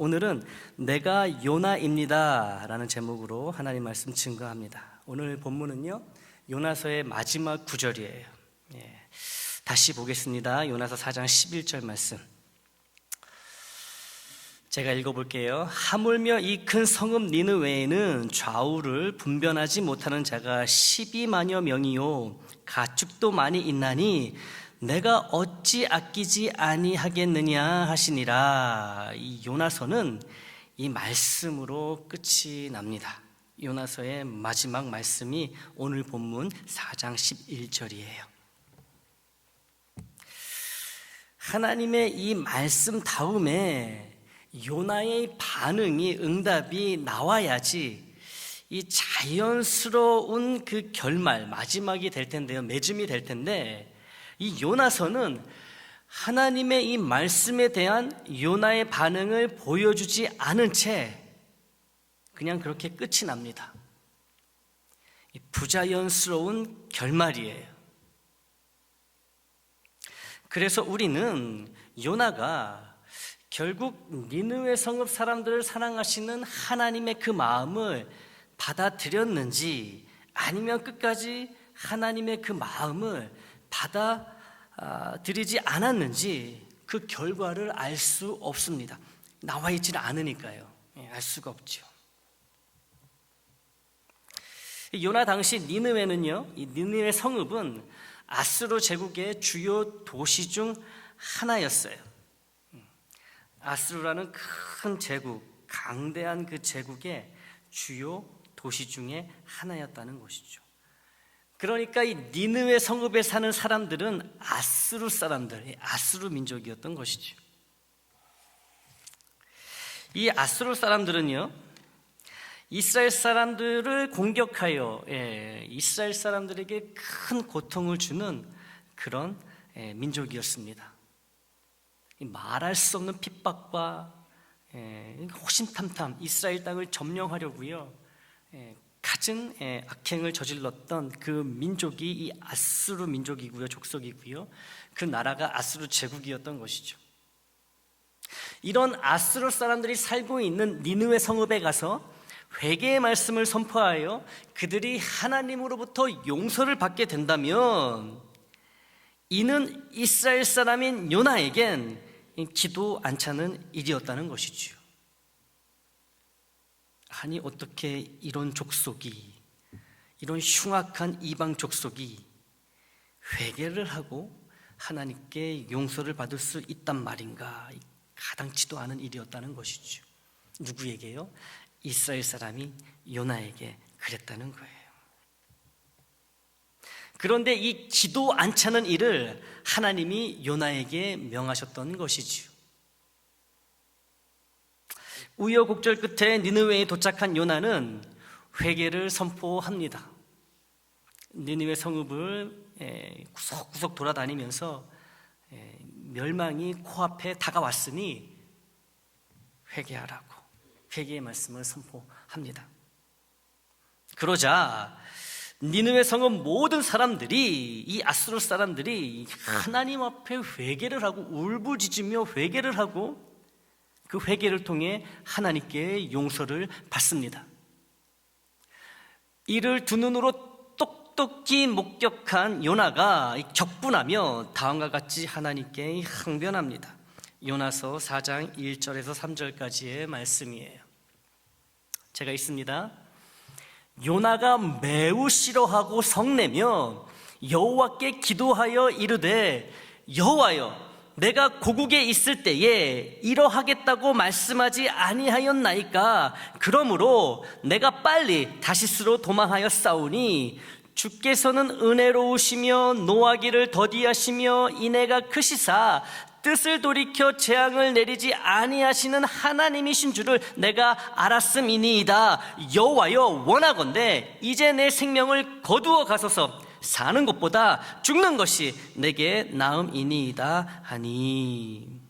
오늘은 내가 요나입니다 라는 제목으로 하나님 말씀 증거합니다. 오늘 본문은요, 요나서의 마지막 구절이에요. 다시 보겠습니다. 요나서 4장 11절 말씀 제가 읽어볼게요. 하물며 이 큰 성읍 니느웨에는 좌우를 분별하지 못하는 자가 12만여 명이요 가축도 많이 있나니 내가 어찌 아끼지 아니하겠느냐 하시니라. 이 요나서는 이 말씀으로 끝이 납니다. 요나서의 마지막 말씀이 오늘 본문 4장 11절이에요. 하나님의 이 말씀 다음에 요나의 반응이, 응답이 나와야지 이 자연스러운 그 결말, 마지막이 될 텐데요, 맺음이 될 텐데, 이 요나서는 하나님의 이 말씀에 대한 요나의 반응을 보여주지 않은 채 그냥 그렇게 끝이 납니다. 부자연스러운 결말이에요. 그래서 우리는 요나가 결국 니느웨 성읍 사람들을 사랑하시는 하나님의 그 마음을 받아들였는지, 아니면 끝까지 하나님의 그 마음을 받아들이지 않았는지 그 결과를 알 수 없습니다. 나와 있지는 않으니까요. 알 수가 없죠. 요나 당시 니느웨는요, 이 니느웨 성읍은 아수르 제국의 주요 도시 중 하나였어요. 아수르라는 큰 제국, 강대한 그 제국의 주요 도시 중에 하나였다는 것이죠. 그러니까 이 니느웨 성읍에 사는 사람들은 아수르 사람들, 아수르 민족이었던 것이죠. 이 아수르 사람들은요, 이스라엘 사람들을 공격하여 이스라엘 사람들에게 큰 고통을 주는 그런 민족이었습니다. 말할 수 없는 핍박과 호신탐탐 이스라엘 땅을 점령하려고요, 갖은 악행을 저질렀던 그 민족이 이 아수르 민족이고요, 족속이고요, 그 나라가 아수르 제국이었던 것이죠. 이런 아수르 사람들이 살고 있는 니느웨 성읍에 가서 회개의 말씀을 선포하여 그들이 하나님으로부터 용서를 받게 된다면, 이는 이스라엘 사람인 요나에겐 기도 않자는 일이었다는 것이죠. 아니, 어떻게 이런 족속이, 이런 흉악한 이방 족속이 회개를 하고 하나님께 용서를 받을 수 있단 말인가? 가당치도 않은 일이었다는 것이죠. 누구에게요? 이스라엘 사람이 요나에게 그랬다는 거예요. 그런데 이 기도 않자는 일을 하나님이 요나에게 명하셨던 것이지요. 우여곡절 끝에 니느웨에 도착한 요나는 회개를 선포합니다. 니느웨 성읍을 구석구석 돌아다니면서 멸망이 코앞에 다가왔으니 회개하라고 회개의 말씀을 선포합니다. 그러자 니느웨 성읍 모든 사람들이, 이 아수르 사람들이 하나님 앞에 회개를 하고 울부짖으며 회개를 하고 그 회개를 통해 하나님께 용서를 받습니다. 이를 두 눈으로 똑똑히 목격한 요나가 격분하며 다음과 같이 하나님께 항변합니다. 요나서 4장 1절에서 3절까지의 말씀이에요. 제가 읽습니다. 요나가 매우 싫어하고 성내며 여호와께 기도하여 이르되, 여호와여, 내가 고국에 있을 때에 이러하겠다고 말씀하지 아니하였나이까? 그러므로 내가 빨리 다시스로 도망하여 싸우니 주께서는 은혜로우시며 노하기를 더디하시며 인애가 크시사 뜻을 돌이켜 재앙을 내리지 아니하시는 하나님이신 줄을 내가 알았음이니이다. 여호와여, 원하건대 이제 내 생명을 거두어 가소서. 사는 것보다 죽는 것이 내게 나음이니이다 하니.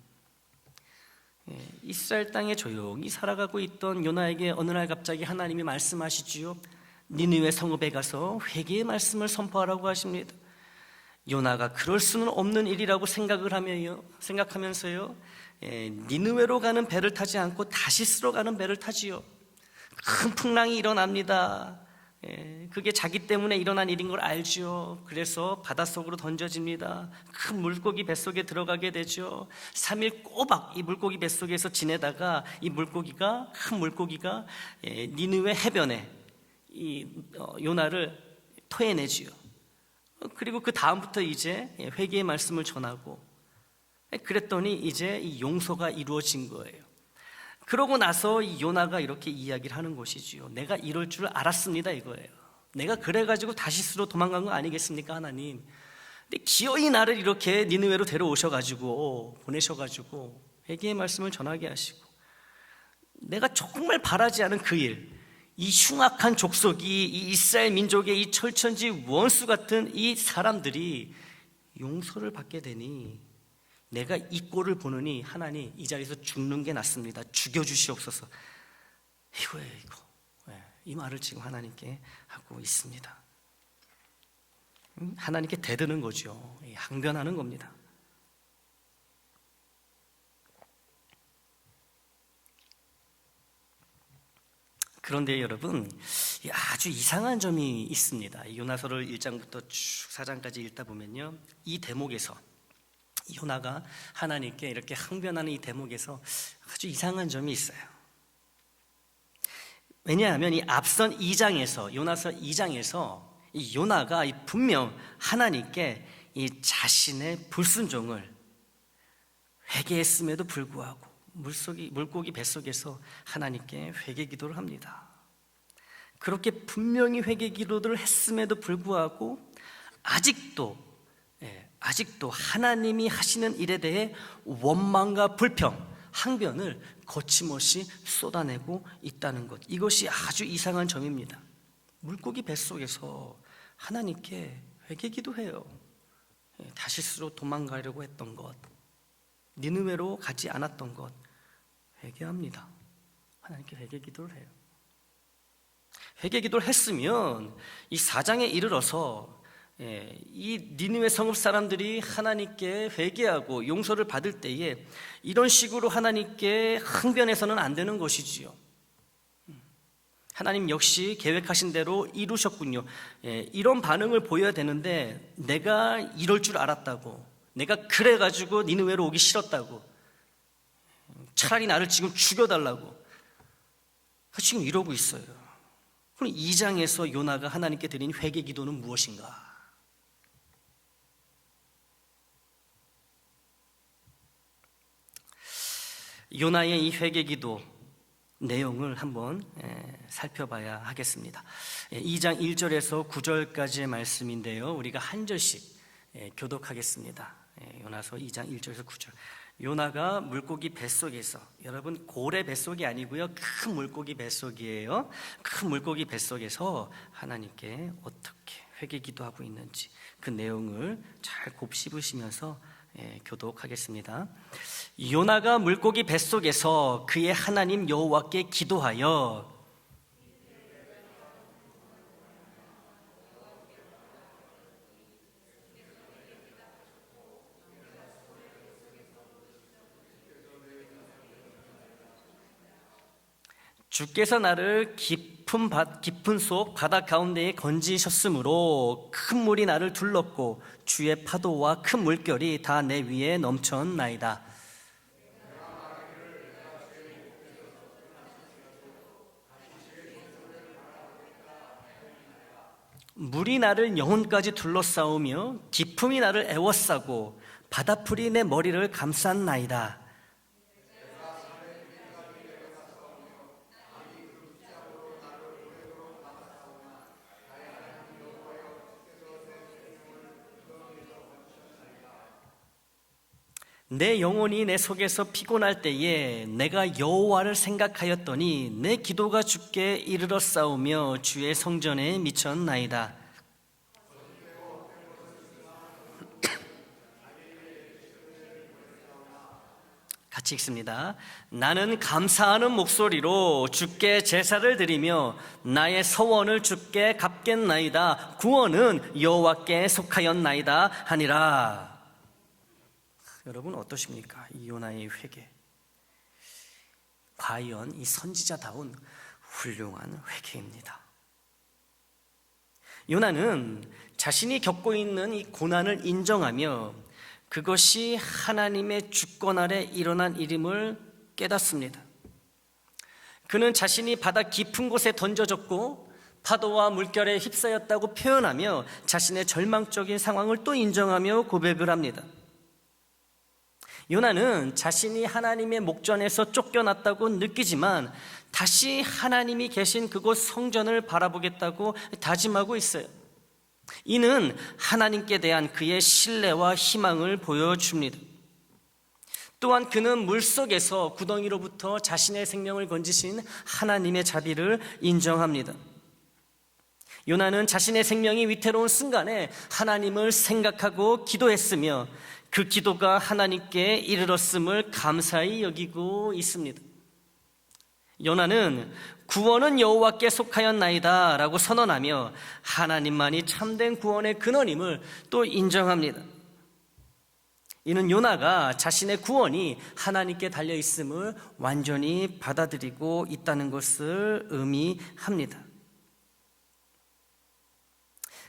이스라엘 땅에 조용히 살아가고 있던 요나에게 어느 날 갑자기 하나님이 말씀하시지요. 니느웨 성읍에 가서 회개의 말씀을 선포하라고 하십니다. 요나가 그럴 수는 없는 일이라고 생각하면서요, 니느웨로 가는 배를 타지 않고 다시스로 가는 배를 타지요. 큰 풍랑이 일어납니다. 그게 자기 때문에 일어난 일인 걸 알죠. 그래서 바닷속으로 던져집니다. 큰 물고기 뱃속에 들어가게 되죠. 3일 꼬박 이 물고기 뱃속에서 지내다가 이 큰 물고기가 니느웨 해변에 이 요나를 토해내지요. 그리고 그 다음부터 이제 회개의 말씀을 전하고, 그랬더니 이제 이 용서가 이루어진 거예요. 그러고 나서 이 요나가 이렇게 이야기를 하는 것이지요. 내가 이럴 줄 알았습니다, 이거예요. 내가 그래가지고 다시스로 도망간 거 아니겠습니까, 하나님? 근데 기어이 나를 이렇게 니느웨로 데려오셔가지고 보내셔가지고 회개의 말씀을 전하게 하시고, 내가 정말 바라지 않은 그 일, 이 흉악한 족속이, 이 이스라엘 민족의 이 철천지 원수 같은 이 사람들이 용서를 받게 되니 내가 이 꼴을 보느니 하나님 이 자리에서 죽는 게 낫습니다. 죽여주시옵소서. 이거예요, 이거. 이 말을 지금 하나님께 하고 있습니다. 하나님께 대드는 거죠. 항변하는 겁니다. 그런데 여러분, 아주 이상한 점이 있습니다. 요나서를 1장부터 쭉 4장까지 읽다 보면요, 이 대목에서 요나가 하나님께 이렇게 항변하는 이 대목에서 아주 이상한 점이 있어요. 왜냐하면 이 앞선 2장에서, 요나서 2장에서 이 요나가 분명 하나님께 이 자신의 불순종을 회개했음에도 불구하고 물고기 뱃속에서 하나님께 회개 기도를 합니다. 그렇게 분명히 회개 기도를 했음에도 불구하고 아직도 하나님이 하시는 일에 대해 원망과 불평, 항변을 거침없이 쏟아내고 있다는 것, 이것이 아주 이상한 점입니다. 물고기 뱃속에서 하나님께 회개 기도해요. 다시스로 도망가려고 했던 것, 니느웨로 가지 않았던 것 회개합니다. 하나님께 회개 기도를 해요. 회개 기도를 했으면 이 4장에 이르러서 이 니느웨 성읍 사람들이 하나님께 회개하고 용서를 받을 때에 이런 식으로 하나님께 항변해서는 안 되는 것이지요. 하나님 역시 계획하신 대로 이루셨군요. 이런 반응을 보여야 되는데, 내가 이럴 줄 알았다고, 내가 그래가지고 니느웨로 오기 싫었다고, 차라리 나를 지금 죽여달라고 지금 이러고 있어요. 그럼 2장에서 요나가 하나님께 드린 회개 기도는 무엇인가? 요나의 이 회개 기도 내용을 한번 살펴봐야 하겠습니다. 2장 1절에서 9절까지의 말씀인데요, 우리가 한 절씩 교독하겠습니다. 요나서 2장 1절에서 9절. 요나가 물고기 뱃속에서, 여러분 고래 뱃속이 아니고요, 큰 물고기 뱃속이에요. 큰 물고기 뱃속에서 하나님께 어떻게 회개 기도하고 있는지 그 내용을 잘 곱씹으시면서 교독하겠습니다. 요나가 물고기 뱃속에서 그의 하나님 여호와께 기도하여 주께서 나를 깊은 속 바다 가운데에 건지셨으므로 큰 물이 나를 둘렀고 주의 파도와 큰 물결이 다 내 위에 넘쳤나이다. 물이 나를 영혼까지 둘러싸우며 깊음이 나를 애워싸고 바다풀이 내 머리를 감쌌나이다. 내 영혼이 내 속에서 피곤할 때에 내가 여호와를 생각하였더니 내 기도가 주께 이르러 싸우며 주의 성전에 미쳤나이다. 같이 읽습니다. 나는 감사하는 목소리로 주께 제사를 드리며 나의 서원을 주께 갚겠나이다. 구원은 여호와께 속하였나이다 하니라. 여러분 어떠십니까? 이 요나의 회개. 과연 이 선지자다운 훌륭한 회개입니다. 요나는 자신이 겪고 있는 이 고난을 인정하며 그것이 하나님의 주권 아래 일어난 일임을 깨닫습니다. 그는 자신이 바다 깊은 곳에 던져졌고 파도와 물결에 휩싸였다고 표현하며 자신의 절망적인 상황을 또 인정하며 고백을 합니다. 요나는 자신이 하나님의 목전에서 쫓겨났다고 느끼지만 다시 하나님이 계신 그곳 성전을 바라보겠다고 다짐하고 있어요. 이는 하나님께 대한 그의 신뢰와 희망을 보여줍니다. 또한 그는 물속에서 구덩이로부터 자신의 생명을 건지신 하나님의 자비를 인정합니다. 요나는 자신의 생명이 위태로운 순간에 하나님을 생각하고 기도했으며 그 기도가 하나님께 이르렀음을 감사히 여기고 있습니다. 요나는 구원은 여호와께 속하였나이다 라고 선언하며 하나님만이 참된 구원의 근원임을 또 인정합니다. 이는 요나가 자신의 구원이 하나님께 달려있음을 완전히 받아들이고 있다는 것을 의미합니다.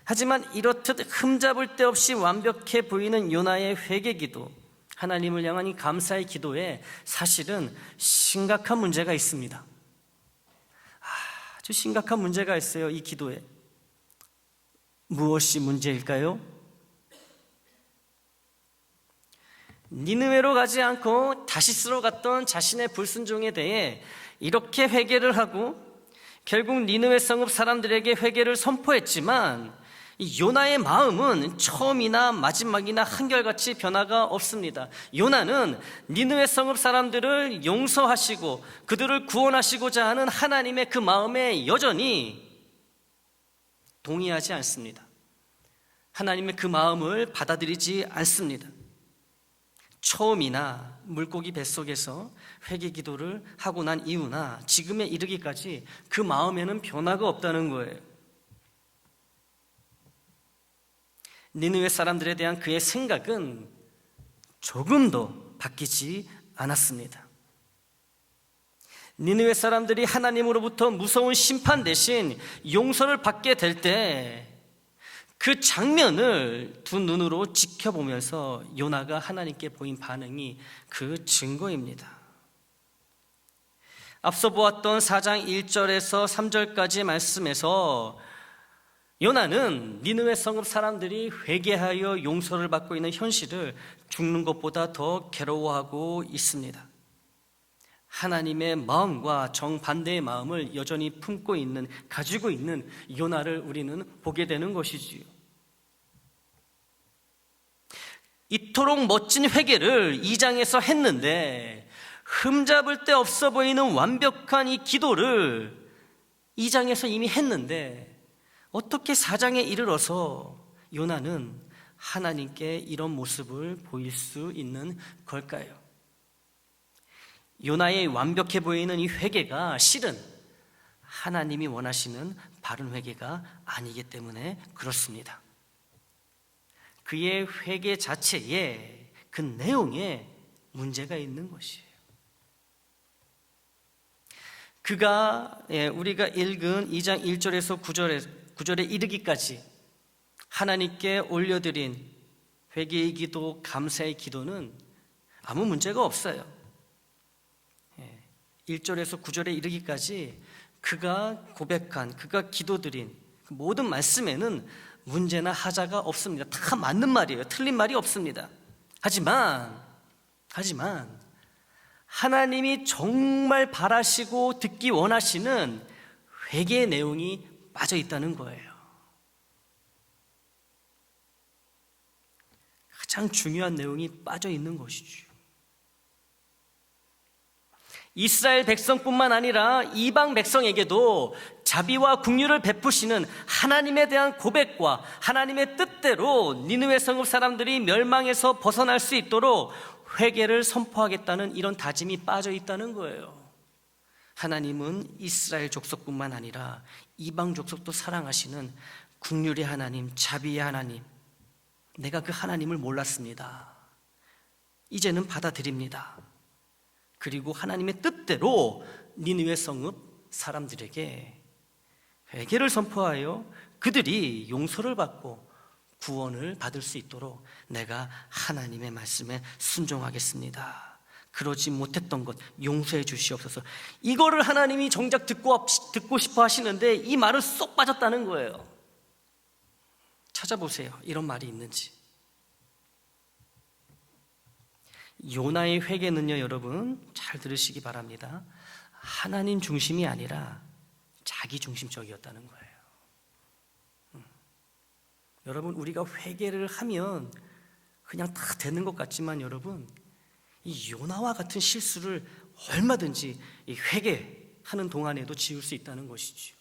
하지만 이렇듯 흠잡을 데 없이 완벽해 보이는 요나의 회개기도, 하나님을 향한 이 감사의 기도에 사실은 심각한 문제가 있습니다. 아주 심각한 문제가 있어요. 이 기도에. 무엇이 문제일까요? 니느웨로 가지 않고 다시스로 갔던 자신의 불순종에 대해 이렇게 회개를 하고 결국 니느웨 성읍 사람들에게 회개를 선포했지만 이 요나의 마음은 처음이나 마지막이나 한결같이 변화가 없습니다. 요나는 니느웨 성읍 사람들을 용서하시고 그들을 구원하시고자 하는 하나님의 그 마음에 여전히 동의하지 않습니다. 하나님의 그 마음을 받아들이지 않습니다. 처음이나 물고기 뱃속에서 회개 기도를 하고 난 이후나 지금에 이르기까지 그 마음에는 변화가 없다는 거예요. 니느웨 사람들에 대한 그의 생각은 조금도 바뀌지 않았습니다. 니느웨 사람들이 하나님으로부터 무서운 심판 대신 용서를 받게 될 때 그 장면을 두 눈으로 지켜보면서 요나가 하나님께 보인 반응이 그 증거입니다. 앞서 보았던 4장 1절에서 3절까지 말씀에서 요나는 니느웨 성읍 사람들이 회개하여 용서를 받고 있는 현실을 죽는 것보다 더 괴로워하고 있습니다. 하나님의 마음과 정반대의 마음을 여전히 품고 있는, 가지고 있는 요나를 우리는 보게 되는 것이지요. 이토록 멋진 회개를 2장에서 했는데 흠잡을 데 없어 보이는 완벽한 이 기도를 2장에서 이미 했는데 어떻게 4장에 이르러서 요나는 하나님께 이런 모습을 보일 수 있는 걸까요? 요나의 완벽해 보이는 이 회개가 실은 하나님이 원하시는 바른 회개가 아니기 때문에 그렇습니다. 그의 회개 자체에, 그 내용에 문제가 있는 것이에요. 우리가 읽은 2장 1절에서 9절에 이르기까지 하나님께 올려드린 회개의 기도, 감사의 기도는 아무 문제가 없어요. 1절에서 9절에 이르기까지 그가 고백한, 그가 기도드린 그 모든 말씀에는 문제나 하자가 없습니다. 다 맞는 말이에요. 틀린 말이 없습니다. 하지만 하나님이 정말 바라시고 듣기 원하시는 회개의 내용이 빠져 있다는 거예요. 가장 중요한 내용이 빠져 있는 것이죠. 이스라엘 백성뿐만 아니라 이방 백성에게도 자비와 긍휼을 베푸시는 하나님에 대한 고백과 하나님의 뜻대로 니느웨 성읍 사람들이 멸망에서 벗어날 수 있도록 회개를 선포하겠다는 이런 다짐이 빠져 있다는 거예요. 하나님은 이스라엘 족속뿐만 아니라 이방 족속도 사랑하시는 긍휼의 하나님, 자비의 하나님, 내가 그 하나님을 몰랐습니다. 이제는 받아들입니다. 그리고 하나님의 뜻대로 니느웨 성읍 사람들에게 회개를 선포하여 그들이 용서를 받고 구원을 받을 수 있도록 내가 하나님의 말씀에 순종하겠습니다. 그러지 못했던 것 용서해 주시옵소서. 이거를 하나님이 정작 듣고 싶어 하시는데 이 말은 쏙 빠졌다는 거예요. 찾아보세요. 이런 말이 있는지. 요나의 회개는요, 여러분 잘 들으시기 바랍니다. 하나님 중심이 아니라 자기 중심적이었다는 거예요. 여러분, 우리가 회개를 하면 그냥 다 되는 것 같지만 여러분, 이 요나와 같은 실수를 얼마든지 이 회개하는 동안에도 지을 수 있다는 것이죠.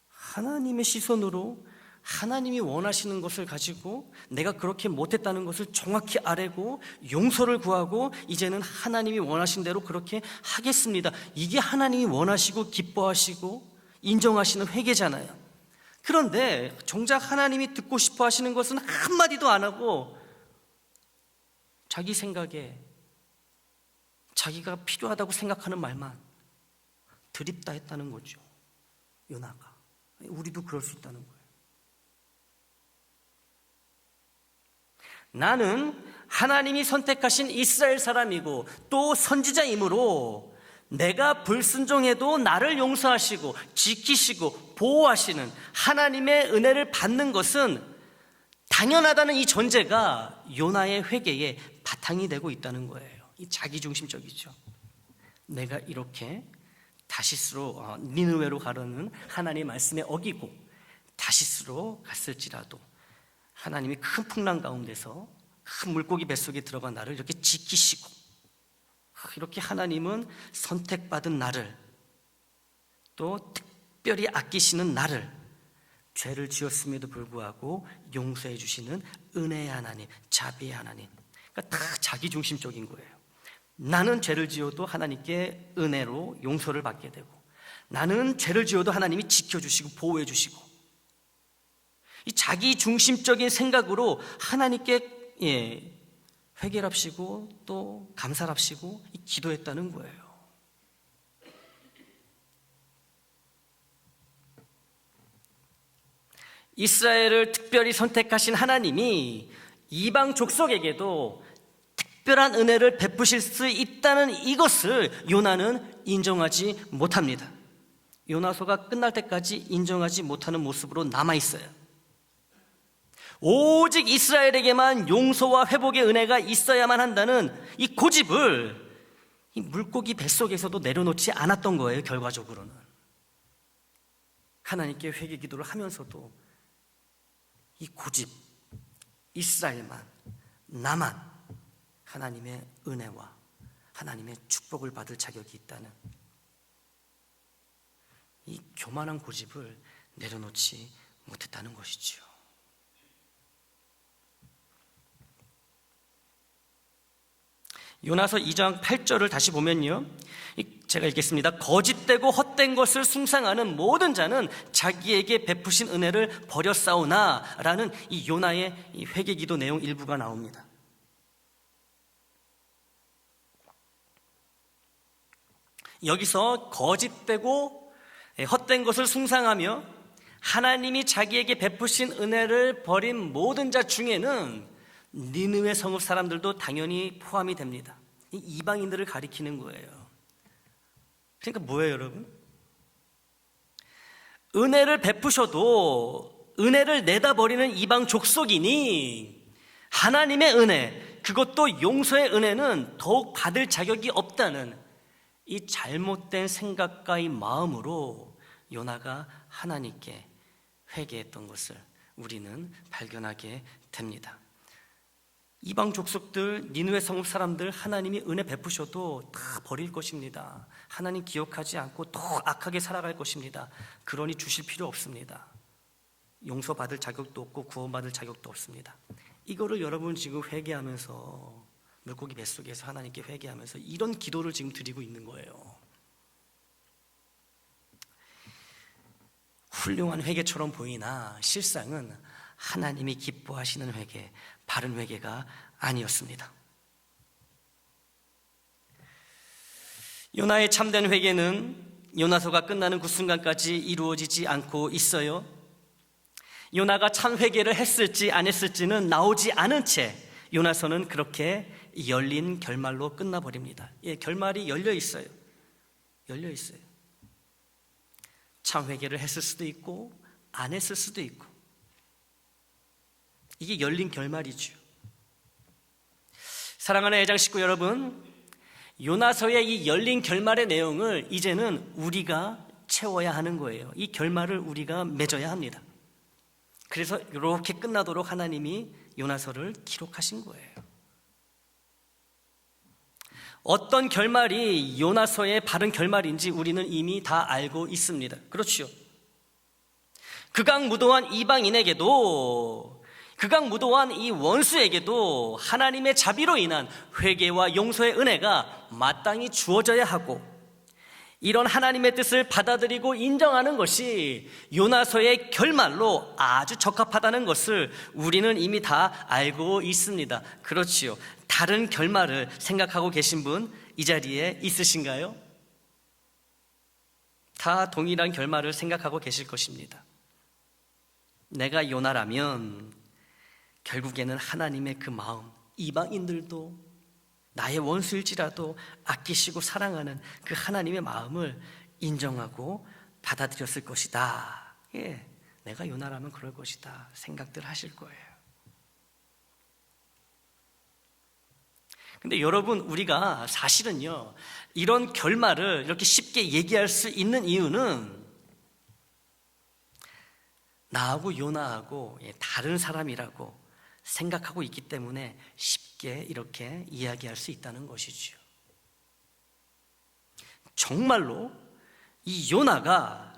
하나님의 시선으로 하나님이 원하시는 것을 가지고 내가 그렇게 못했다는 것을 정확히 아뢰고 용서를 구하고 이제는 하나님이 원하신 대로 그렇게 하겠습니다. 이게 하나님이 원하시고 기뻐하시고 인정하시는 회개잖아요. 그런데 정작 하나님이 듣고 싶어 하시는 것은 한마디도 안 하고 자기 생각에 자기가 필요하다고 생각하는 말만 드립다 했다는 거죠. 요나가. 우리도 그럴 수 있다는 거예요. 나는 하나님이 선택하신 이스라엘 사람이고 또 선지자이므로 내가 불순종해도 나를 용서하시고 지키시고 보호하시는 하나님의 은혜를 받는 것은 당연하다는 이 전제가 요나의 회개의 바탕이 되고 있다는 거예요. 이 자기중심적이죠. 내가 이렇게 다시스로 니느웨로 가려는 하나님의 말씀에 어기고 다시스로 갔을지라도 하나님이 큰 풍랑 가운데서 큰 물고기 뱃속에 들어간 나를 이렇게 지키시고 이렇게 하나님은 선택받은 나를 또 특별히 아끼시는 나를 죄를 지었음에도 불구하고 용서해 주시는 은혜의 하나님, 자비의 하나님. 그러니까 다 자기중심적인 거예요. 나는 죄를 지어도 하나님께 은혜로 용서를 받게 되고 나는 죄를 지어도 하나님이 지켜주시고 보호해 주시고 이 자기중심적인 생각으로 하나님께 회개를 합시고 또 감사를 합시고 기도했다는 거예요. 이스라엘을 특별히 선택하신 하나님이 이방 족속에게도 특별한 은혜를 베푸실 수 있다는 이것을 요나는 인정하지 못합니다. 요나서가 끝날 때까지 인정하지 못하는 모습으로 남아있어요. 오직 이스라엘에게만 용서와 회복의 은혜가 있어야만 한다는 이 고집을 이 물고기 뱃속에서도 내려놓지 않았던 거예요. 결과적으로는 하나님께 회개 기도를 하면서도 이 고집, 이스라엘만, 나만 하나님의 은혜와 하나님의 축복을 받을 자격이 있다는 이 교만한 고집을 내려놓지 못했다는 것이지요. 요나서 2장 8절을 다시 보면요, 제가 읽겠습니다. 거짓되고 헛된 것을 숭상하는 모든 자는 자기에게 베푸신 은혜를 버렸사오나 라는 이 요나의 이 회개기도 내용 일부가 나옵니다. 여기서 거짓되고 헛된 것을 숭상하며 하나님이 자기에게 베푸신 은혜를 버린 모든 자 중에는 니느웨 성읍 사람들도 당연히 포함이 됩니다. 이 이방인들을 가리키는 거예요. 그러니까 뭐예요, 여러분? 은혜를 베푸셔도 은혜를 내다버리는 이방 족속이니 하나님의 은혜, 그것도 용서의 은혜는 더욱 받을 자격이 없다는 이 잘못된 생각과 이 마음으로 요나가 하나님께 회개했던 것을 우리는 발견하게 됩니다. 이방 족속들, 니느웨 성읍 사람들 하나님이 은혜 베푸셔도 다 버릴 것입니다. 하나님 기억하지 않고 더 악하게 살아갈 것입니다. 그러니 주실 필요 없습니다. 용서받을 자격도 없고 구원받을 자격도 없습니다. 이거를 여러분 지금 회개하면서 물고기 뱃속에서 하나님께 회개하면서 이런 기도를 지금 드리고 있는 거예요. 훌륭한 회개처럼 보이나 실상은 하나님이 기뻐하시는 회개, 바른 회개가 아니었습니다. 요나의 참된 회개는 요나서가 끝나는 그 순간까지 이루어지지 않고 있어요. 요나가 참 회개를 했을지 안 했을지는 나오지 않은 채 요나서는 그렇게 열린 결말로 끝나버립니다. 예, 결말이 열려 있어요. 열려 있어요. 참 회개를 했을 수도 있고 안 했을 수도 있고, 이게 열린 결말이죠. 사랑하는 애장 식구 여러분, 요나서의 이 열린 결말의 내용을 이제는 우리가 채워야 하는 거예요. 이 결말을 우리가 맺어야 합니다. 그래서 이렇게 끝나도록 하나님이 요나서를 기록하신 거예요. 어떤 결말이 요나서의 바른 결말인지 우리는 이미 다 알고 있습니다. 그렇죠. 극악무도한 이방인에게도, 극악무도한 이 원수에게도 하나님의 자비로 인한 회개와 용서의 은혜가 마땅히 주어져야 하고, 이런 하나님의 뜻을 받아들이고 인정하는 것이 요나서의 결말로 아주 적합하다는 것을 우리는 이미 다 알고 있습니다. 그렇지요. 다른 결말을 생각하고 계신 분 이 자리에 있으신가요? 다 동일한 결말을 생각하고 계실 것입니다. 내가 요나라면 결국에는 하나님의 그 마음, 이방인들도 나의 원수일지라도 아끼시고 사랑하는 그 하나님의 마음을 인정하고 받아들였을 것이다. 예, 내가 요나라면 그럴 것이다 생각들 하실 거예요. 근데 여러분, 우리가 사실은요, 이런 결말을 이렇게 쉽게 얘기할 수 있는 이유는 나하고 요나하고 다른 사람이라고 생각하고 있기 때문에 쉽게 이렇게 이야기할 수 있다는 것이죠. 정말로 이 요나가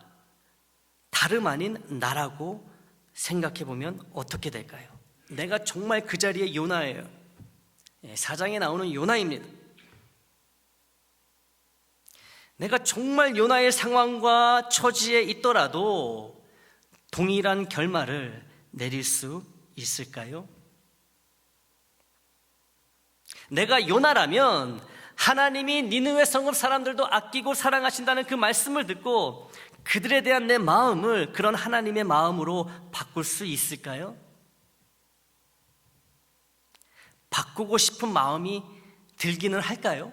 다름 아닌 나라고 생각해 보면 어떻게 될까요? 내가 정말 그 자리에 요나예요. 4장에 나오는 요나입니다. 내가 정말 요나의 상황과 처지에 있더라도 동일한 결말을 내릴 수 있을까요? 내가 요나라면 하나님이 니느웨 성읍 사람들도 아끼고 사랑하신다는 그 말씀을 듣고 그들에 대한 내 마음을 그런 하나님의 마음으로 바꿀 수 있을까요? 바꾸고 싶은 마음이 들기는 할까요?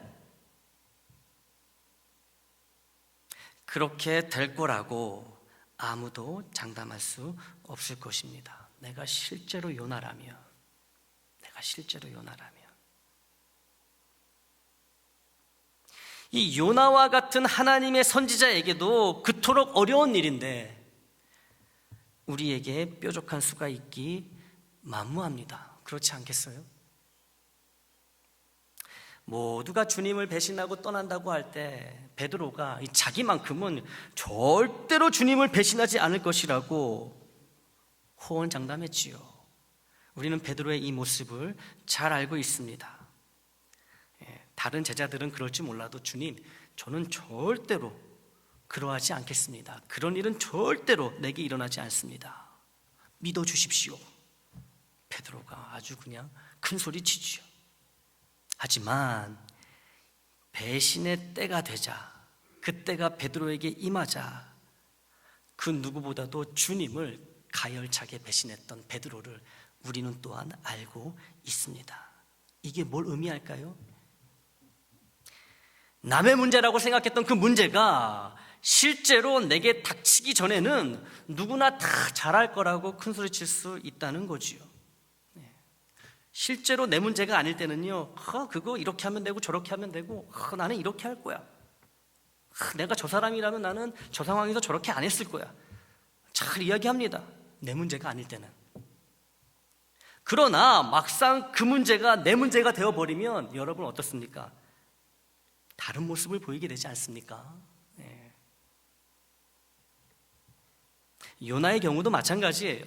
그렇게 될 거라고 아무도 장담할 수 없을 것입니다. 내가 실제로 요나라면, 이 요나와 같은 하나님의 선지자에게도 그토록 어려운 일인데 우리에게 뾰족한 수가 있기 만무합니다. 그렇지 않겠어요? 모두가 주님을 배신하고 떠난다고 할 때 베드로가 자기만큼은 절대로 주님을 배신하지 않을 것이라고 호언장담했지요. 우리는 베드로의 이 모습을 잘 알고 있습니다. 다른 제자들은 그럴지 몰라도 주님, 저는 절대로 그러하지 않겠습니다. 그런 일은 절대로 내게 일어나지 않습니다. 믿어주십시오. 베드로가 아주 그냥 큰 소리 치지요. 하지만 배신의 때가 되자, 그때가 베드로에게 임하자 그 누구보다도 주님을 가열차게 배신했던 베드로를 우리는 또한 알고 있습니다. 이게 뭘 의미할까요? 남의 문제라고 생각했던 그 문제가 실제로 내게 닥치기 전에는 누구나 다 잘할 거라고 큰소리칠 수 있다는 거지요. 실제로 내 문제가 아닐 때는요, 그거 이렇게 하면 되고 저렇게 하면 되고, 나는 이렇게 할 거야. 내가 저 사람이라면 나는 저 상황에서 저렇게 안 했을 거야. 잘 이야기합니다. 내 문제가 아닐 때는. 그러나 막상 그 문제가 내 문제가 되어버리면 여러분 어떻습니까? 다른 모습을 보이게 되지 않습니까? 네. 요나의 경우도 마찬가지예요.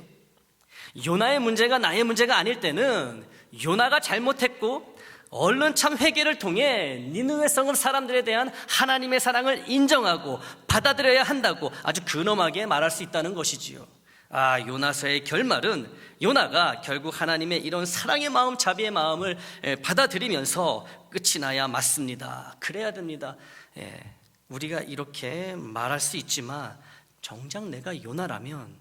요나의 문제가 나의 문제가 아닐 때는 요나가 잘못했고 얼른 참 회개를 통해 니느웨 성읍 사람들에 대한 하나님의 사랑을 인정하고 받아들여야 한다고 아주 근엄하게 말할 수 있다는 것이지요. 요나서의 결말은 요나가 결국 하나님의 이런 사랑의 마음, 자비의 마음을 받아들이면서 끝이 나야 맞습니다. 그래야 됩니다. 우리가 이렇게 말할 수 있지만 정작 내가 요나라면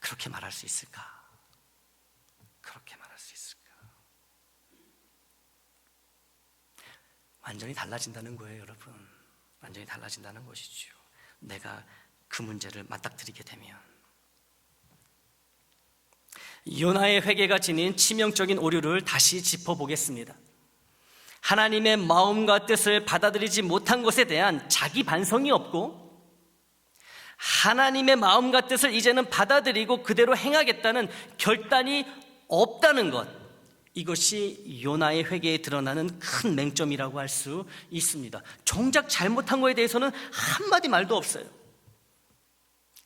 그렇게 말할 수 있을까? 그렇게 말할 수 있을까? 완전히 달라진다는 거예요, 여러분. 완전히 달라진다는 것이죠. 내가 그 문제를 맞닥뜨리게 되면. 요나의 회개가 지닌 치명적인 오류를 다시 짚어보겠습니다. 하나님의 마음과 뜻을 받아들이지 못한 것에 대한 자기 반성이 없고, 하나님의 마음과 뜻을 이제는 받아들이고 그대로 행하겠다는 결단이 없다는 것, 이것이 요나의 회개에 드러나는 큰 맹점이라고 할 수 있습니다. 정작 잘못한 거에 대해서는 한마디 말도 없어요.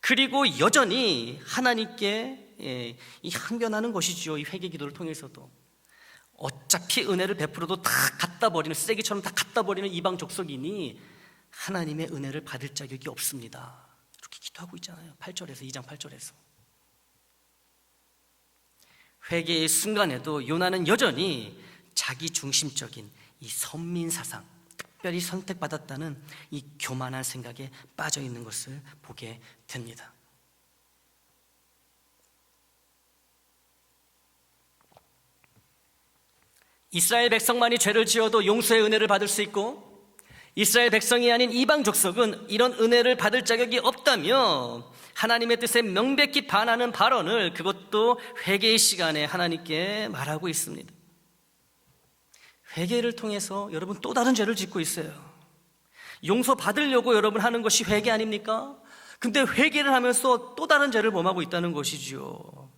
그리고 여전히 하나님께 이 항변하는 것이죠. 이 회개 기도를 통해서도 어차피 은혜를 베풀어도 다 갖다 버리는, 쓰레기처럼 다 갖다 버리는 이방 족속이니 하나님의 은혜를 받을 자격이 없습니다. 이렇게 기도하고 있잖아요. 8절에서 2장 8절에서. 회개의 순간에도 요나는 여전히 자기 중심적인 이 선민 사상, 특별히 선택받았다는 이 교만한 생각에 빠져 있는 것을 보게 됩니다. 이스라엘 백성만이 죄를 지어도 용서의 은혜를 받을 수 있고, 이스라엘 백성이 아닌 이방 족속은 이런 은혜를 받을 자격이 없다며 하나님의 뜻에 명백히 반하는 발언을, 그것도 회개의 시간에 하나님께 말하고 있습니다. 회개를 통해서 여러분 또 다른 죄를 짓고 있어요. 용서받으려고 여러분 하는 것이 회개 아닙니까? 근데 회개를 하면서 또 다른 죄를 범하고 있다는 것이지요.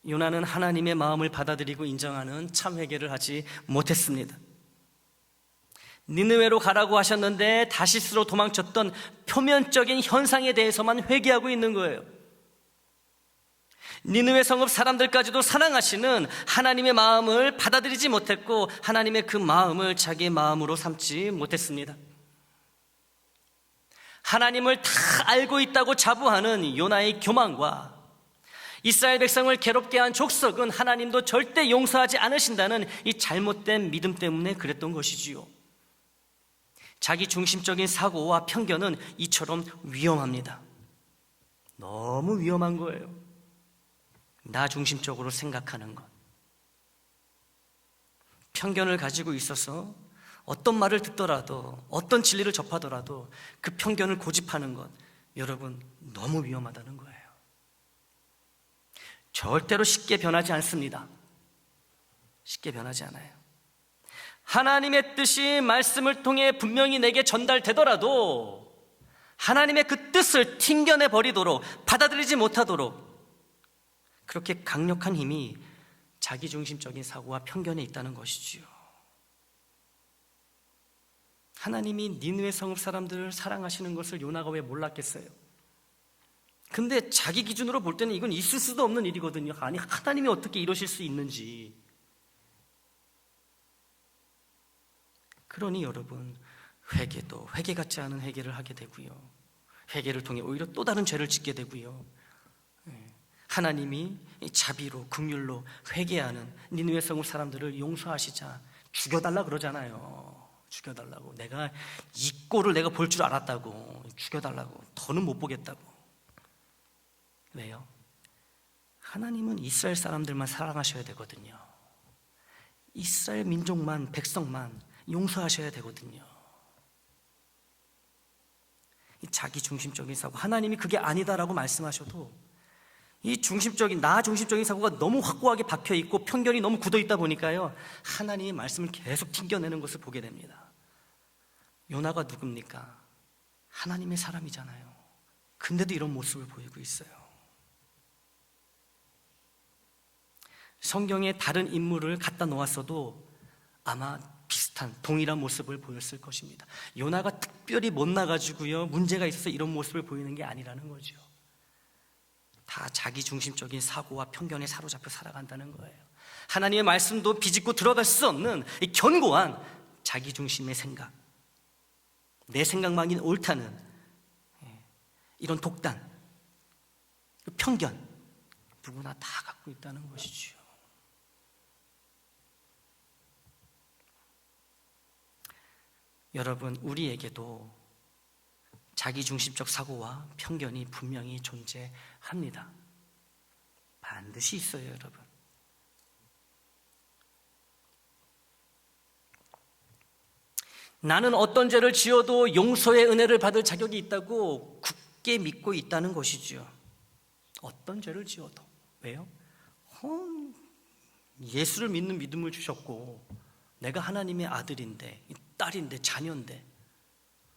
요나는 하나님의 마음을 받아들이고 인정하는 참 회개를 하지 못했습니다. 니느웨로 가라고 하셨는데 다시스로 도망쳤던 표면적인 현상에 대해서만 회개하고 있는 거예요. 니느웨 성읍 사람들까지도 사랑하시는 하나님의 마음을 받아들이지 못했고, 하나님의 그 마음을 자기의 마음으로 삼지 못했습니다. 하나님을 다 알고 있다고 자부하는 요나의 교만과 이스라엘 백성을 괴롭게 한 족속은 하나님도 절대 용서하지 않으신다는 이 잘못된 믿음 때문에 그랬던 것이지요. 자기 중심적인 사고와 편견은 이처럼 위험합니다. 너무 위험한 거예요. 나 중심적으로 생각하는 것, 편견을 가지고 있어서 어떤 말을 듣더라도, 어떤 진리를 접하더라도 그 편견을 고집하는 것, 여러분 너무 위험하다는 거예요. 절대로 쉽게 변하지 않습니다. 쉽게 변하지 않아요. 하나님의 뜻이 말씀을 통해 분명히 내게 전달되더라도 하나님의 그 뜻을 튕겨내 버리도록, 받아들이지 못하도록, 그렇게 강력한 힘이 자기중심적인 사고와 편견에 있다는 것이지요. 하나님이 니느웨 성읍 사람들을 사랑하시는 것을 요나가 왜 몰랐겠어요? 근데 자기 기준으로 볼 때는 이건 있을 수도 없는 일이거든요. 아니, 하나님이 어떻게 이러실 수 있는지. 그러니 여러분, 회개도 회개 같지 않은 회개를 하게 되고요, 회개를 통해 오히려 또 다른 죄를 짓게 되고요, 하나님이 자비로 긍휼로 회개하는 니느웨 성읍 사람들을 용서하시자 죽여달라 그러잖아요. 죽여달라고. 내가 이 꼴을 내가 볼 줄 알았다고. 죽여달라고. 더는 못 보겠다고. 왜요? 하나님은 이스라엘 사람들만 사랑하셔야 되거든요. 이스라엘 민족만, 백성만 용서하셔야 되거든요. 이 자기 중심적인 사고, 하나님이 그게 아니다라고 말씀하셔도 이 중심적인, 나 중심적인 사고가 너무 확고하게 박혀 있고 편견이 너무 굳어 있다 보니까요, 하나님의 말씀을 계속 튕겨내는 것을 보게 됩니다. 요나가 누굽니까? 하나님의 사람이잖아요. 근데도 이런 모습을 보이고 있어요. 성경에 다른 인물을 갖다 놓았어도 아마 비슷한 동일한 모습을 보였을 것입니다. 요나가 특별히 못나가지고요, 문제가 있어서 이런 모습을 보이는 게 아니라는 거죠. 다 자기 중심적인 사고와 편견에 사로잡혀 살아간다는 거예요. 하나님의 말씀도 비집고 들어갈 수 없는 이 견고한 자기 중심의 생각, 내 생각만이 옳다는 이런 독단, 편견, 누구나 다 갖고 있다는 것이지요. 여러분, 우리에게도 자기중심적 사고와 편견이 분명히 존재합니다. 반드시 있어요, 여러분. 나는 어떤 죄를 지어도 용서의 은혜를 받을 자격이 있다고 굳게 믿고 있다는 것이죠. 어떤 죄를 지어도. 왜요? 예수를 믿는 믿음을 주셨고 내가 하나님의 아들인데, 딸인데, 자녀인데,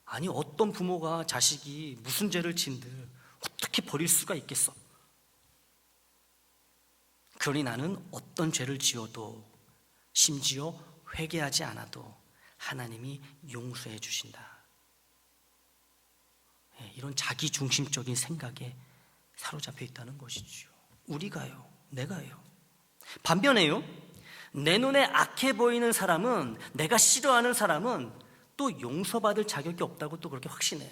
아니 어떤 부모가 자식이 무슨 죄를 지은들 어떻게 버릴 수가 있겠어? 그러니 나는 어떤 죄를 지어도, 심지어 회개하지 않아도 하나님이 용서해 주신다. 이런 자기중심적인 생각에 사로잡혀 있다는 것이죠. 우리가요, 내가요. 반면에요, 내 눈에 악해 보이는 사람은, 내가 싫어하는 사람은 또 용서받을 자격이 없다고 또 그렇게 확신해요.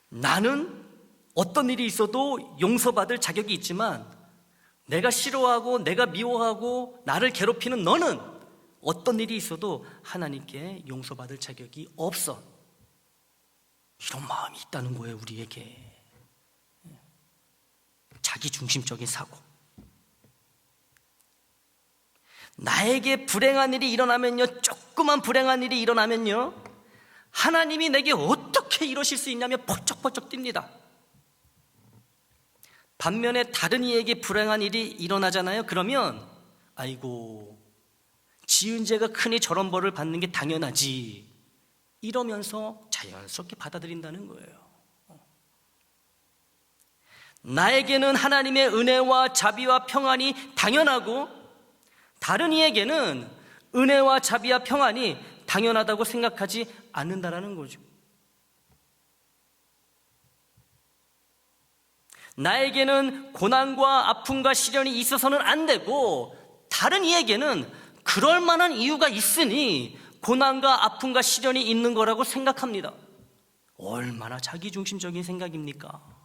나는 어떤 일이 있어도 용서받을 자격이 있지만 내가 싫어하고 내가 미워하고 나를 괴롭히는 너는 어떤 일이 있어도 하나님께 용서받을 자격이 없어. 이런 마음이 있다는 거예요, 우리에게. 자기중심적인 사고. 나에게 불행한 일이 일어나면요, 조그만 불행한 일이 일어나면요, 하나님이 내게 어떻게 이러실 수 있냐며 번쩍번쩍 뜁니다. 반면에 다른 이에게 불행한 일이 일어나잖아요. 그러면 아이고, 지은 죄가 크니 저런 벌을 받는 게 당연하지, 이러면서 자연스럽게 받아들인다는 거예요. 나에게는 하나님의 은혜와 자비와 평안이 당연하고 다른 이에게는 은혜와 자비와 평안이 당연하다고 생각하지 않는다라는 거죠. 나에게는 고난과 아픔과 시련이 있어서는 안 되고 다른 이에게는 그럴 만한 이유가 있으니 고난과 아픔과 시련이 있는 거라고 생각합니다. 얼마나 자기중심적인 생각입니까?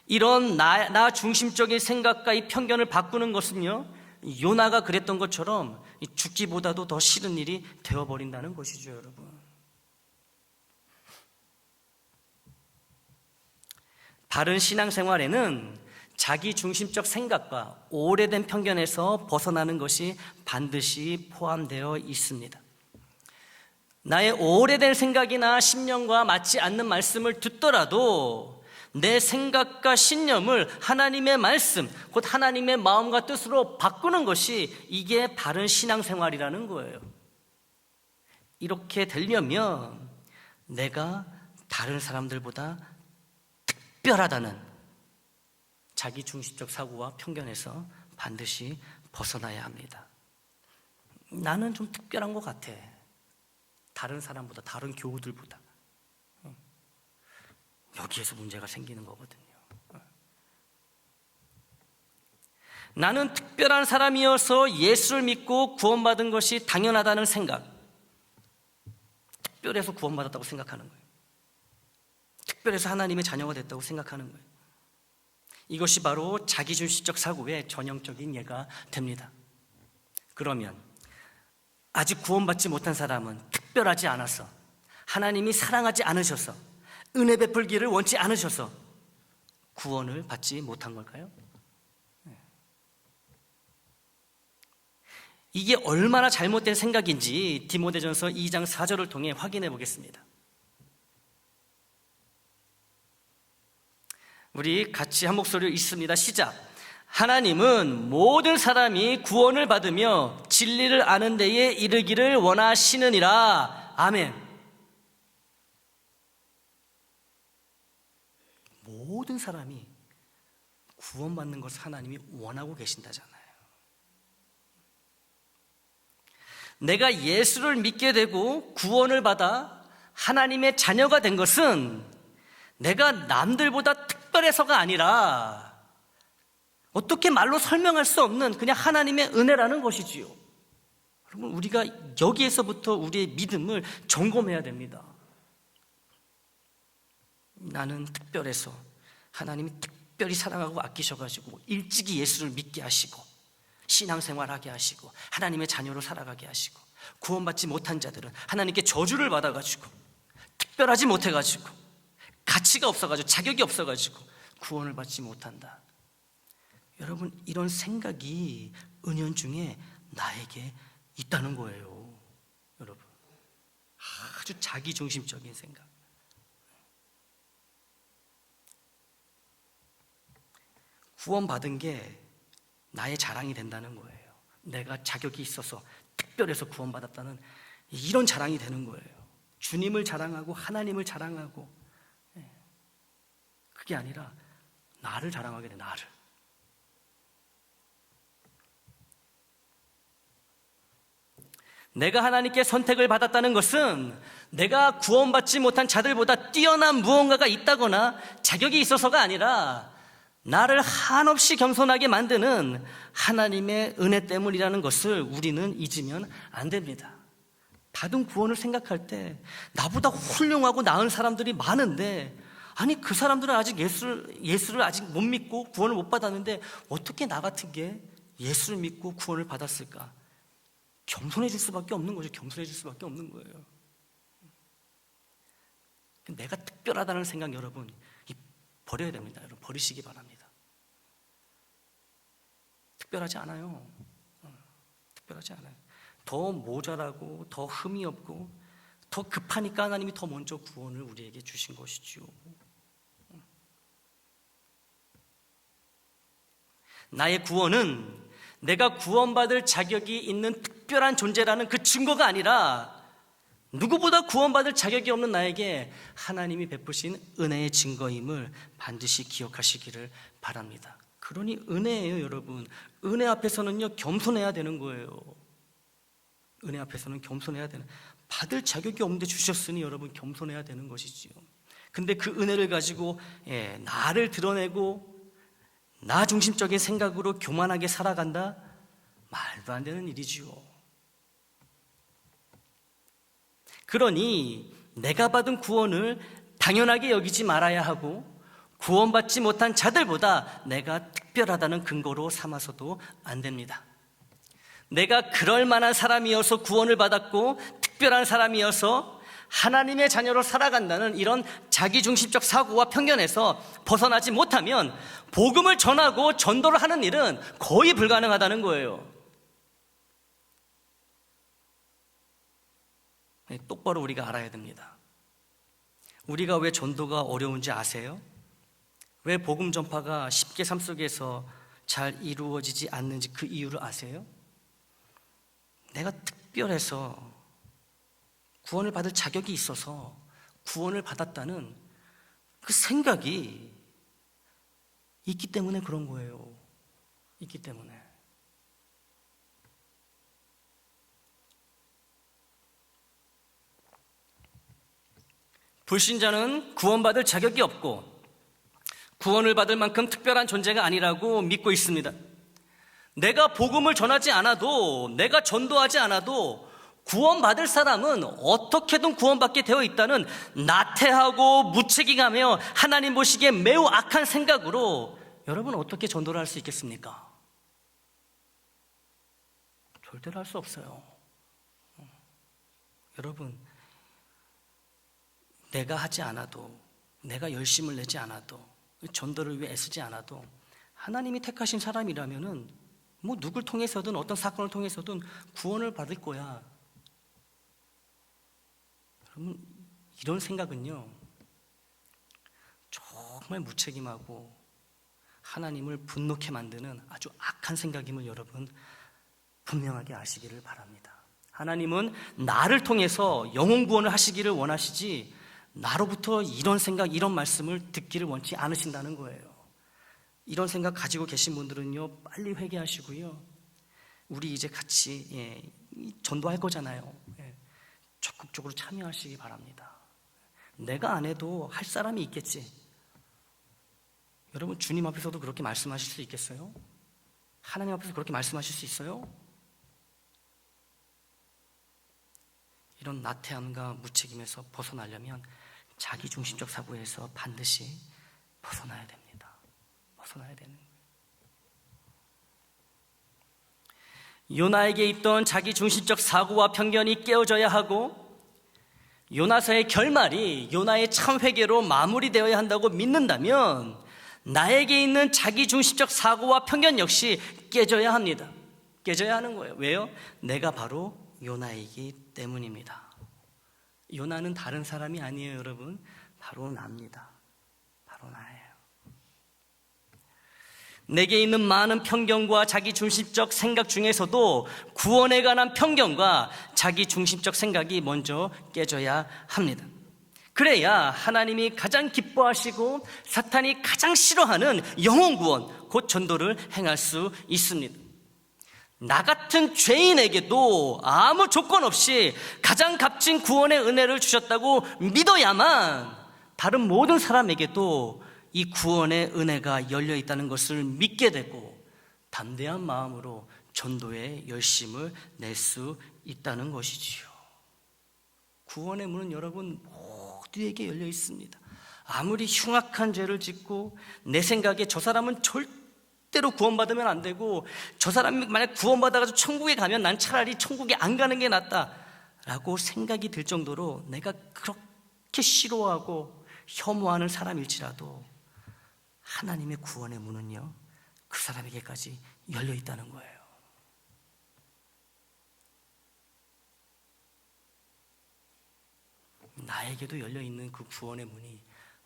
이런 나 중심적인 생각과 이 편견을 바꾸는 것은요, 요나가 그랬던 것처럼 죽기보다도 더 싫은 일이 되어버린다는 것이죠, 여러분. 바른 신앙생활에는 자기중심적 생각과 오래된 편견에서 벗어나는 것이 반드시 포함되어 있습니다. 나의 오래된 생각이나 신념과 맞지 않는 말씀을 듣더라도 내 생각과 신념을 하나님의 말씀, 곧 하나님의 마음과 뜻으로 바꾸는 것이, 이게 바른 신앙생활이라는 거예요. 이렇게 되려면 내가 다른 사람들보다 특별하다는 자기중심적 사고와 편견에서 반드시 벗어나야 합니다. 나는 좀 특별한 것 같아, 다른 사람보다, 다른 교우들보다. 여기에서 문제가 생기는 거거든요. 나는 특별한 사람이어서 예수를 믿고 구원받은 것이 당연하다는 생각, 특별해서 구원받았다고 생각하는 거예요. 특별해서 하나님의 자녀가 됐다고 생각하는 거예요. 이것이 바로 자기중심적 사고의 전형적인 예가 됩니다. 그러면 아직 구원받지 못한 사람은 특별하지 않아서, 하나님이 사랑하지 않으셔서, 은혜 베풀기를 원치 않으셔서 구원을 받지 못한 걸까요? 이게 얼마나 잘못된 생각인지 디모데전서 2장 4절을 통해 확인해 보겠습니다. 우리 같이 한 목소리로 읽습니다. 시작. 하나님은 모든 사람이 구원을 받으며 진리를 아는 데에 이르기를 원하시느니라. 아멘. 모든 사람이 구원받는 것을 하나님이 원하고 계신다잖아요. 내가 예수를 믿게 되고 구원을 받아 하나님의 자녀가 된 것은 내가 남들보다 특별해서가 아니라 어떻게 말로 설명할 수 없는 그냥 하나님의 은혜라는 것이지요. 여러분, 우리가 여기에서부터 우리의 믿음을 점검해야 됩니다. 나는 특별해서 하나님이 특별히 사랑하고 아끼셔가지고 일찍이 예수를 믿게 하시고 신앙생활하게 하시고 하나님의 자녀로 살아가게 하시고, 구원받지 못한 자들은 하나님께 저주를 받아가지고 특별하지 못해가지고 가치가 없어가지고 자격이 없어가지고 구원을 받지 못한다. 여러분, 이런 생각이 은연중에 나에게 있다는 거예요. 여러분, 아주 자기중심적인 생각. 구원받은 게 나의 자랑이 된다는 거예요. 내가 자격이 있어서 특별해서 구원받았다는 이런 자랑이 되는 거예요. 주님을 자랑하고 하나님을 자랑하고, 그게 아니라 나를 자랑하게 돼. 나를. 내가 하나님께 선택을 받았다는 것은 내가 구원받지 못한 자들보다 뛰어난 무언가가 있다거나 자격이 있어서가 아니라 나를 한없이 겸손하게 만드는 하나님의 은혜 때문이라는 것을 우리는 잊으면 안 됩니다. 받은 구원을 생각할 때 나보다 훌륭하고 나은 사람들이 많은데, 아니 그 사람들은 아직 예수를 아직 못 믿고 구원을 못 받았는데 어떻게 나 같은 게 예수를 믿고 구원을 받았을까? 겸손해질 수밖에 없는 거죠. 겸손해질 수밖에 없는 거예요. 내가 특별하다는 생각, 여러분 버려야 됩니다. 여러분, 버리시기 바랍니다. 특별하지 않아요. 특별하지 않아요. 더 모자라고 더 흠이 없고 더 급하니까 하나님이 더 먼저 구원을 우리에게 주신 것이지요. 나의 구원은 내가 구원받을 자격이 있는 특별한 존재라는 그 증거가 아니라 누구보다 구원받을 자격이 없는 나에게 하나님이 베푸신 은혜의 증거임을 반드시 기억하시기를 바랍니다. 그러니 은혜예요, 여러분. 은혜 앞에서는요, 겸손해야 되는 거예요. 은혜 앞에서는 겸손해야 되는, 받을 자격이 없는데 주셨으니 여러분 겸손해야 되는 것이지요. 근데 그 은혜를 가지고 나를 드러내고 나 중심적인 생각으로 교만하게 살아간다? 말도 안 되는 일이지요. 그러니 내가 받은 구원을 당연하게 여기지 말아야 하고, 구원받지 못한 자들보다 내가 특별하다는 근거로 삼아서도 안 됩니다. 내가 그럴 만한 사람이어서 구원을 받았고 특별한 사람이어서 하나님의 자녀로 살아간다는 이런 자기중심적 사고와 편견에서 벗어나지 못하면 복음을 전하고 전도를 하는 일은 거의 불가능하다는 거예요. 똑바로 우리가 알아야 됩니다. 우리가 왜 전도가 어려운지 아세요? 왜 복음 전파가 쉽게 삶 속에서 잘 이루어지지 않는지 그 이유를 아세요? 내가 특별해서 구원을 받을 자격이 있어서 구원을 받았다는 그 생각이 있기 때문에 그런 거예요. 있기 때문에. 불신자는 구원받을 자격이 없고 구원을 받을 만큼 특별한 존재가 아니라고 믿고 있습니다. 내가 복음을 전하지 않아도, 내가 전도하지 않아도 구원받을 사람은 어떻게든 구원받게 되어 있다는 나태하고 무책임하며 하나님 보시기에 매우 악한 생각으로 여러분 어떻게 전도를 할 수 있겠습니까? 절대로 할 수 없어요. 여러분, 내가 하지 않아도, 내가 열심을 내지 않아도, 전도를 위해 애쓰지 않아도 하나님이 택하신 사람이라면은 뭐 누굴 통해서든 어떤 사건을 통해서든 구원을 받을 거야. 여러분, 이런 생각은요 정말 무책임하고 하나님을 분노케 만드는 아주 악한 생각임을 여러분 분명하게 아시기를 바랍니다. 하나님은 나를 통해서 영혼 구원을 하시기를 원하시지 나로부터 이런 생각, 이런 말씀을 듣기를 원치 않으신다는 거예요. 이런 생각 가지고 계신 분들은요 빨리 회개하시고요, 우리 이제 같이 전도할 거잖아요. 적극적으로 참여하시기 바랍니다. 내가 안 해도 할 사람이 있겠지. 여러분, 주님 앞에서도 그렇게 말씀하실 수 있겠어요? 하나님 앞에서 그렇게 말씀하실 수 있어요? 이런 나태함과 무책임에서 벗어나려면 자기중심적 사고에서 반드시 벗어나야 됩니다. 벗어나야 되는 거예요. 요나에게 있던 자기중심적 사고와 편견이 깨어져야 하고, 요나서의 결말이 요나의 참 회개로 마무리되어야 한다고 믿는다면 나에게 있는 자기중심적 사고와 편견 역시 깨져야 합니다. 깨져야 하는 거예요. 왜요? 내가 바로 요나이기 때문입니다. 요나는 다른 사람이 아니에요, 여러분. 바로 나입니다. 바로 나예요. 내게 있는 많은 편견과 자기중심적 생각 중에서도 구원에 관한 편견과 자기중심적 생각이 먼저 깨져야 합니다. 그래야 하나님이 가장 기뻐하시고 사탄이 가장 싫어하는 영혼 구원, 곧 전도를 행할 수 있습니다. 나 같은 죄인에게도 아무 조건 없이 가장 값진 구원의 은혜를 주셨다고 믿어야만 다른 모든 사람에게도 이 구원의 은혜가 열려 있다는 것을 믿게 되고 담대한 마음으로 전도에 열심을 낼 수 있다는 것이지요. 구원의 문은 여러분 모두에게 열려 있습니다. 아무리 흉악한 죄를 짓고 내 생각에 저 사람은 절대로 구원받으면 안 되고, 저 사람이 만약 구원받아가지고 천국에 가면 난 차라리 천국에 안 가는 게 낫다라고 생각이 들 정도로 내가 그렇게 싫어하고 혐오하는 사람일지라도 하나님의 구원의 문은요, 그 사람에게까지 열려 있다는 거예요. 나에게도 열려 있는 그 구원의 문이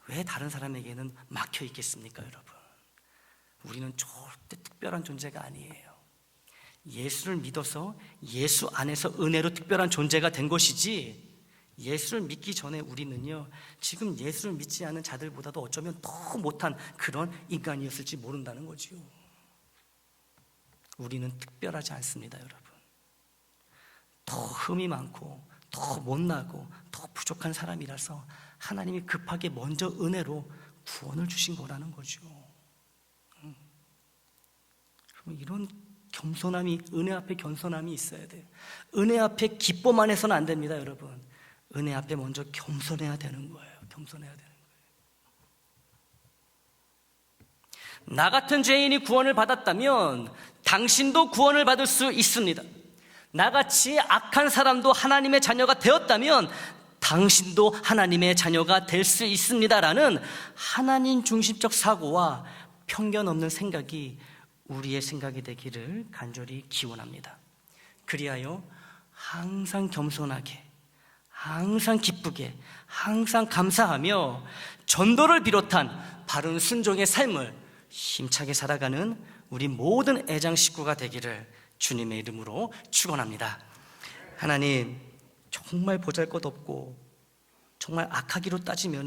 왜 다른 사람에게는 막혀 있겠습니까, 여러분? 우리는 절대 특별한 존재가 아니에요. 예수를 믿어서 예수 안에서 은혜로 특별한 존재가 된 것이지, 예수를 믿기 전에 우리는요, 지금 예수를 믿지 않은 자들보다도 어쩌면 더 못한 그런 인간이었을지 모른다는 거지요. 우리는 특별하지 않습니다, 여러분. 더 흠이 많고 더 못나고 더 부족한 사람이라서 하나님이 급하게 먼저 은혜로 구원을 주신 거라는 거죠. 이런 겸손함이, 은혜 앞에 겸손함이 있어야 돼요. 은혜 앞에 기뻐만 해서는 안 됩니다, 여러분. 은혜 앞에 먼저 겸손해야 되는 거예요. 겸손해야 되는 거예요. 나 같은 죄인이 구원을 받았다면 당신도 구원을 받을 수 있습니다. 나같이 악한 사람도 하나님의 자녀가 되었다면 당신도 하나님의 자녀가 될 수 있습니다라는 하나님 중심적 사고와 편견 없는 생각이 우리의 생각이 되기를 간절히 기원합니다. 그리하여 항상 겸손하게, 항상 기쁘게, 항상 감사하며 전도를 비롯한 바른 순종의 삶을 힘차게 살아가는 우리 모든 애장 식구가 되기를 주님의 이름으로 축원합니다. 하나님, 정말 보잘것없고 정말 악하기로 따지면